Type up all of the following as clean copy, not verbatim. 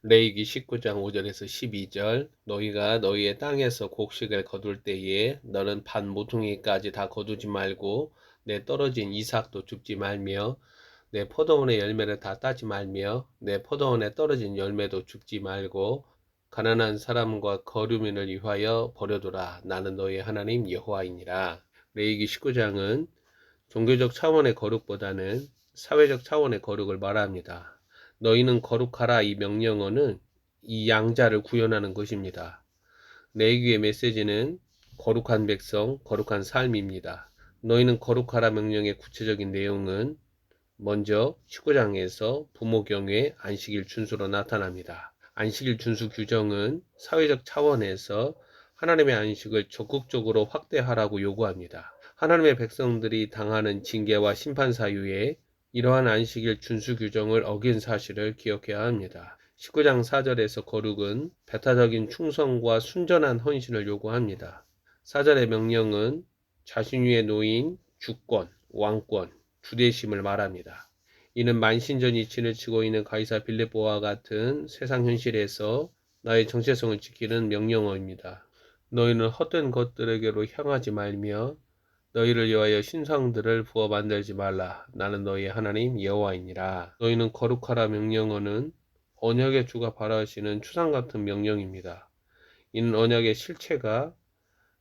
레위기 19장 5절에서 12절. 너희가 너희의 땅에서 곡식을 거둘 때에 너는 반 모퉁이까지 다 거두지 말고 내 떨어진 이삭도 줍지 말며 내 포도원의 열매를 다 따지 말며 내 포도원에 떨어진 열매도 줍지 말고 가난한 사람과 거류민을 위하여 버려두라. 나는 너희 하나님 여호와이니라. 레위기 19장은 종교적 차원의 거룩보다는 사회적 차원의 거룩을 말합니다. 너희는 거룩하라. 이 명령어는 이 양자를 구현하는 것입니다. 레위기의 메시지는 거룩한 백성, 거룩한 삶입니다. 너희는 거룩하라 명령의 구체적인 내용은 먼저 19장에서 부모 경외, 안식일 준수로 나타납니다. 안식일 준수 규정은 사회적 차원에서 하나님의 안식을 적극적으로 확대하라고 요구합니다. 하나님의 백성들이 당하는 징계와 심판 사유에 이러한 안식일 준수 규정을 어긴 사실을 기억해야 합니다. 19장 4절에서 거룩은 배타적인 충성과 순전한 헌신을 요구합니다. 4절의 명령은 자신 위에 놓인 주권, 왕권, 주대심을 말합니다. 이는 만신전이 진을 치고 있는 가이사 빌립보와 같은 세상 현실에서 나의 정체성을 지키는 명령어입니다. 너희는 헛된 것들에게로 향하지 말며 너희를 위하여 신상들을 부어 만들지 말라. 나는 너희의 하나님 여호와이니라. 너희는 거룩하라 명령어는 언약의 주가 바라시는 추상 같은 명령입니다. 이는 언약의 실체가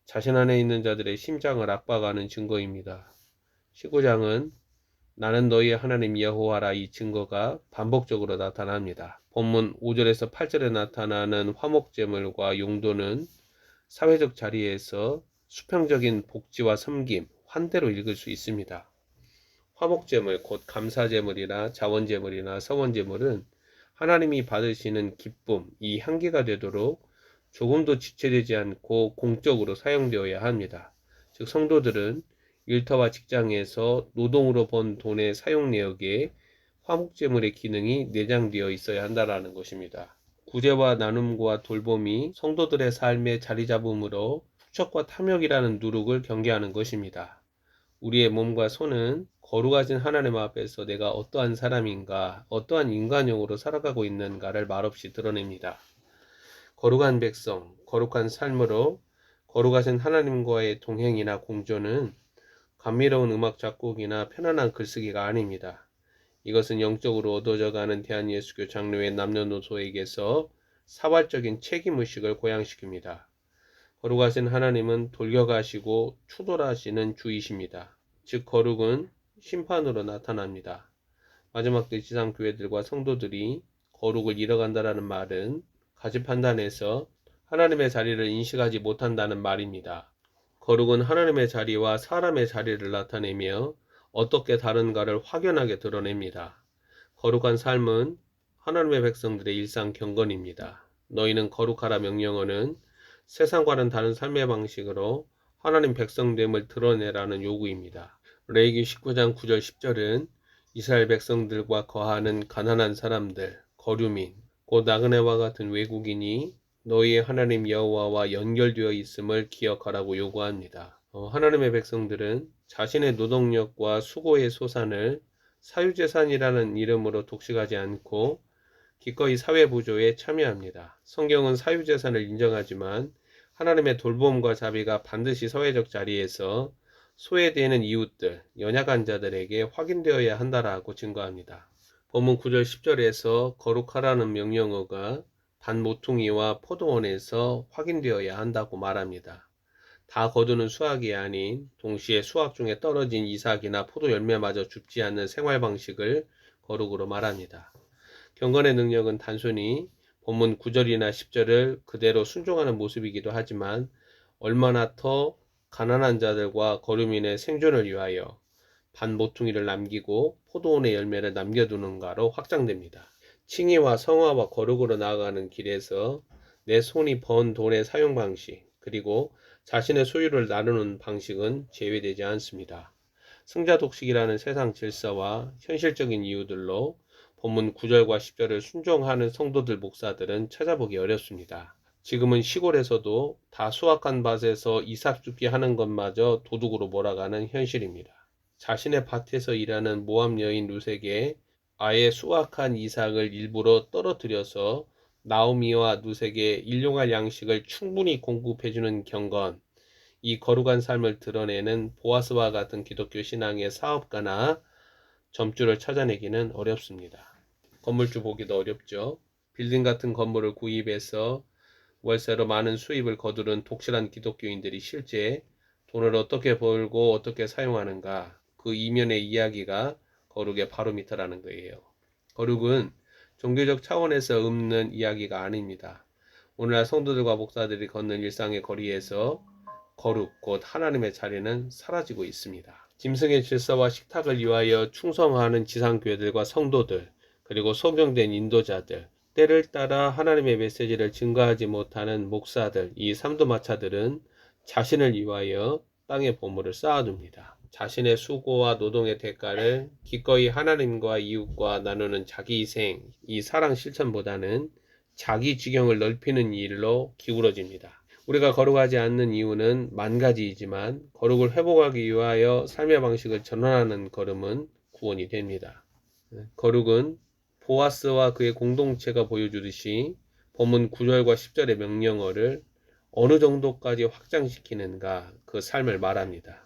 자신 안에 있는 자들의 심장을 압박하는 증거입니다. 19장은 나는 너희의 하나님 여호와라. 이 증거가 반복적으로 나타납니다. 본문 5절에서 8절에 나타나는 화목제물과 용도는 사회적 자리에서 수평적인 복지와 섬김, 환대로 읽을 수 있습니다. 화목제물, 곧 감사제물이나 자원제물이나 서원제물은 하나님이 받으시는 기쁨, 이 향기가 되도록 조금도 지체되지 않고 공적으로 사용되어야 합니다. 즉 성도들은 일터와 직장에서 노동으로 번 돈의 사용 내역에 화목제물의 기능이 내장되어 있어야 한다는 것입니다. 구제와 나눔과 돌봄이 성도들의 삶에 자리 잡음으로 축적과 탐욕이라는 누룩을 경계하는 것입니다. 우리의 몸과 손은 거룩하신 하나님 앞에서 내가 어떠한 사람인가, 어떠한 인간형으로 살아가고 있는가를 말없이 드러냅니다. 거룩한 백성, 거룩한 삶으로 거룩하신 하나님과의 동행이나 공존은 감미로운 음악 작곡이나 편안한 글쓰기가 아닙니다. 이것은 영적으로 얻어져가는 대한예수교 장로회 남녀노소에게서 사활적인 책임의식을 고양시킵니다. 거룩하신 하나님은 돌격하시고 추돌하시는 주이십니다. 즉 거룩은 심판으로 나타납니다. 마지막 때 지상교회들과 성도들이 거룩을 잃어간다는 말은 가치 판단에서 하나님의 자리를 인식하지 못한다는 말입니다. 거룩은 하나님의 자리와 사람의 자리를 나타내며 어떻게 다른가를 확연하게 드러냅니다. 거룩한 삶은 하나님의 백성들의 일상 경건입니다. 너희는 거룩하라 명령어는 세상과는 다른 삶의 방식으로 하나님 백성됨을 드러내라는 요구입니다. 레위기 19장 9절 10절은 이스라엘 백성들과 거하는 가난한 사람들, 거류민, 곧 나그네와 같은 외국인이 너희의 하나님 여호와와 연결되어 있음을 기억하라고 요구합니다. 하나님의 백성들은 자신의 노동력과 수고의 소산을 사유재산이라는 이름으로 독식하지 않고 기꺼이 사회부조에 참여합니다. 성경은 사유재산을 인정하지만 하나님의 돌봄과 자비가 반드시 사회적 자리에서 소외되는 이웃들, 연약한 자들에게 확인되어야 한다라고 증거합니다. 본문 9절 10절에서 거룩하라는 명령어가 반모퉁이와 포도원에서 확인되어야 한다고 말합니다. 다 거두는 수확이 아닌 동시에 수확 중에 떨어진 이삭이나 포도 열매마저 줍지 않는 생활 방식을 거룩으로 말합니다. 경건의 능력은 단순히 본문 9절이나 10절을 그대로 순종하는 모습이기도 하지만 얼마나 더 가난한 자들과 거류민의 생존을 위하여 반모퉁이를 남기고 포도원의 열매를 남겨두는가로 확장됩니다. 칭의와 성화와 거룩으로 나아가는 길에서 내 손이 번 돈의 사용 방식, 그리고 자신의 소유를 나누는 방식은 제외되지 않습니다. 승자 독식이라는 세상 질서와 현실적인 이유들로 본문 9절과 10절을 순종하는 성도들 목사들은 찾아보기 어렵습니다. 지금은 시골에서도 다 수확한 밭에서 이삭 줍기 하는 것마저 도둑으로 몰아가는 현실입니다. 자신의 밭에서 일하는 모함 여인 룻에게 아예 수확한 이삭을 일부러 떨어뜨려서 나오미와 룻에게 일용할 양식을 충분히 공급해주는 경건, 이 거룩한 삶을 드러내는 보아스와 같은 기독교 신앙의 사업가나 점주를 찾아내기는 어렵습니다. 건물주 보기도 어렵죠. 빌딩 같은 건물을 구입해서 월세로 많은 수입을 거두는 독실한 기독교인들이 실제 돈을 어떻게 벌고 어떻게 사용하는가, 그 이면의 이야기가 거룩의 바로미터라는 거예요. 거룩은 종교적 차원에서 읊는 이야기가 아닙니다. 오늘날 성도들과 목사들이 걷는 일상의 거리에서 거룩, 곧 하나님의 자리는 사라지고 있습니다. 짐승의 질서와 식탁을 위하여 충성하는 지상교회들과 성도들, 그리고 소명된 인도자들, 때를 따라 하나님의 메시지를 증거하지 못하는 목사들, 이 삼두마차들은 자신을 위하여 땅의 보물을 쌓아둡니다. 자신의 수고와 노동의 대가를 기꺼이 하나님과 이웃과 나누는 자기 희생, 이 사랑 실천보다는 자기 지경을 넓히는 일로 기울어집니다. 우리가 거룩하지 않는 이유는 만 가지이지만 거룩을 회복하기 위하여 삶의 방식을 전환하는 걸음은 구원이 됩니다. 거룩은 보아스와 그의 공동체가 보여주듯이 본문 9절과 10절의 명령어를 어느 정도까지 확장시키는가, 그 삶을 말합니다.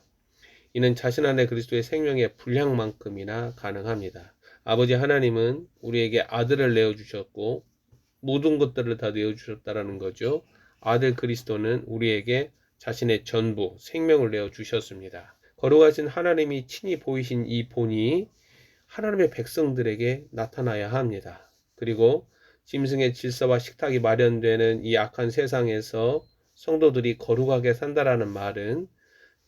이는 자신 안에 그리스도의 생명의 분량만큼이나 가능합니다. 아버지 하나님은 우리에게 아들을 내어주셨고 모든 것들을 다 내어주셨다라는 거죠. 아들 그리스도는 우리에게 자신의 전부, 생명을 내어주셨습니다. 거룩하신 하나님이 친히 보이신 이 본이 하나님의 백성들에게 나타나야 합니다. 그리고 짐승의 질서와 식탁이 마련되는 이 악한 세상에서 성도들이 거룩하게 산다라는 말은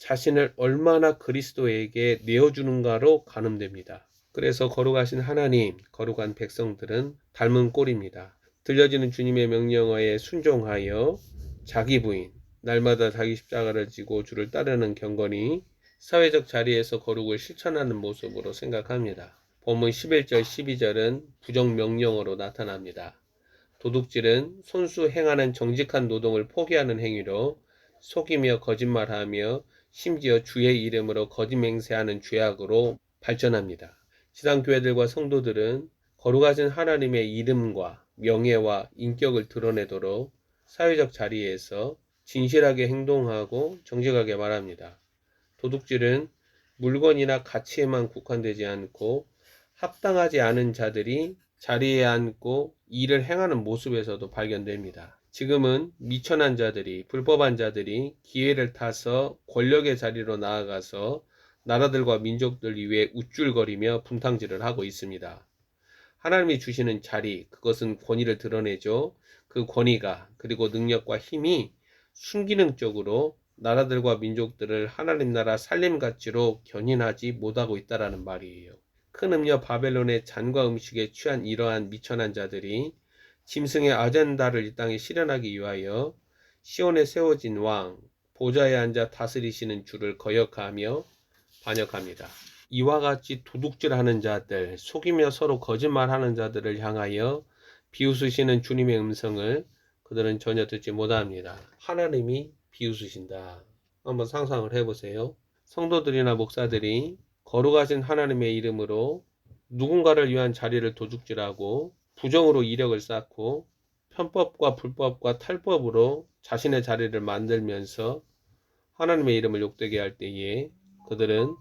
자신을 얼마나 그리스도에게 내어주는가로 가늠됩니다. 그래서 거룩하신 하나님, 거룩한 백성들은 닮은 꼴입니다. 들려지는 주님의 명령어에 순종하여 자기 부인, 날마다 자기 십자가를 지고 주를 따르는 경건이 사회적 자리에서 거룩을 실천하는 모습으로 생각합니다. 본문 11절, 12절은 부정명령어로 나타납니다. 도둑질은 손수 행하는 정직한 노동을 포기하는 행위로 속이며 거짓말하며 심지어 주의 이름으로 거짓 맹세하는 죄악으로 발전합니다. 지상교회들과 성도들은 거룩하신 하나님의 이름과 명예와 인격을 드러내도록 사회적 자리에서 진실하게 행동하고 정직하게 말합니다. 도둑질은 물건이나 가치에만 국한되지 않고 합당하지 않은 자들이 자리에 앉고 일을 행하는 모습에서도 발견됩니다. 지금은 미천한 자들이, 불법한 자들이 기회를 타서 권력의 자리로 나아가서 나라들과 민족들 위에 우쭐거리며 분탕질을 하고 있습니다. 하나님이 주시는 자리, 그것은 권위를 드러내죠. 그 권위가, 그리고 능력과 힘이 순기능적으로 나라들과 민족들을 하나님 나라 살림 가치로 견인하지 못하고 있다라는 말이에요. 큰 음녀 바벨론의 잔과 음식에 취한 이러한 미천한 자들이 짐승의 아젠다를 이 땅에 실현하기 위하여 시온에 세워진 왕, 보좌에 앉아 다스리시는 주를 거역하며 반역합니다. 이와 같이 도둑질하는 자들, 속이며 서로 거짓말하는 자들을 향하여 비웃으시는 주님의 음성을 그들은 전혀 듣지 못합니다. 하나님이 비웃으신다. 한번 상상을 해보세요. 성도들이나 목사들이 거룩하신 하나님의 이름으로 누군가를 위한 자리를 도둑질하고 부정으로 이력을 쌓고 편법과 불법과 탈법으로 자신의 자리를 만들면서 하나님의 이름을 욕되게 할 때에 그들은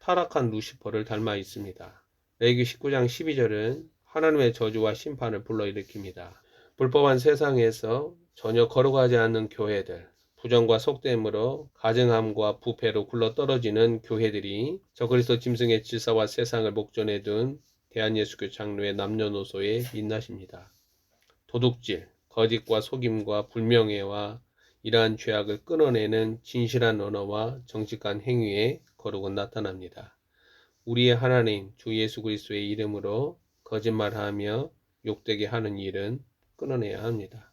타락한 루시퍼를 닮아 있습니다. 레위기 19장 12절은 하나님의 저주와 심판을 불러일으킵니다. 불법한 세상에서 전혀 거룩하지 않는 교회들, 부정과 속됨으로 가증함과 부패로 굴러떨어지는 교회들이 저그리스도 짐승의 질서와 세상을 목전에 둔 대한예수교 장로의 남녀노소의 민낯입니다. 도둑질, 거짓과 속임과 불명예와 이러한 죄악을 끊어내는 진실한 언어와 정직한 행위에 거룩은 나타납니다. 우리의 하나님 주 예수 그리스도의 이름으로 거짓말하며 욕되게 하는 일은 끊어내야 합니다.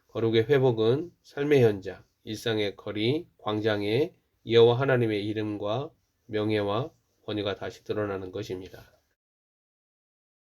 거룩의 회복은 삶의 현장, 일상의 거리, 광장에 여호와 하나님의 이름과 명예와 권위가 다시 드러나는 것입니다.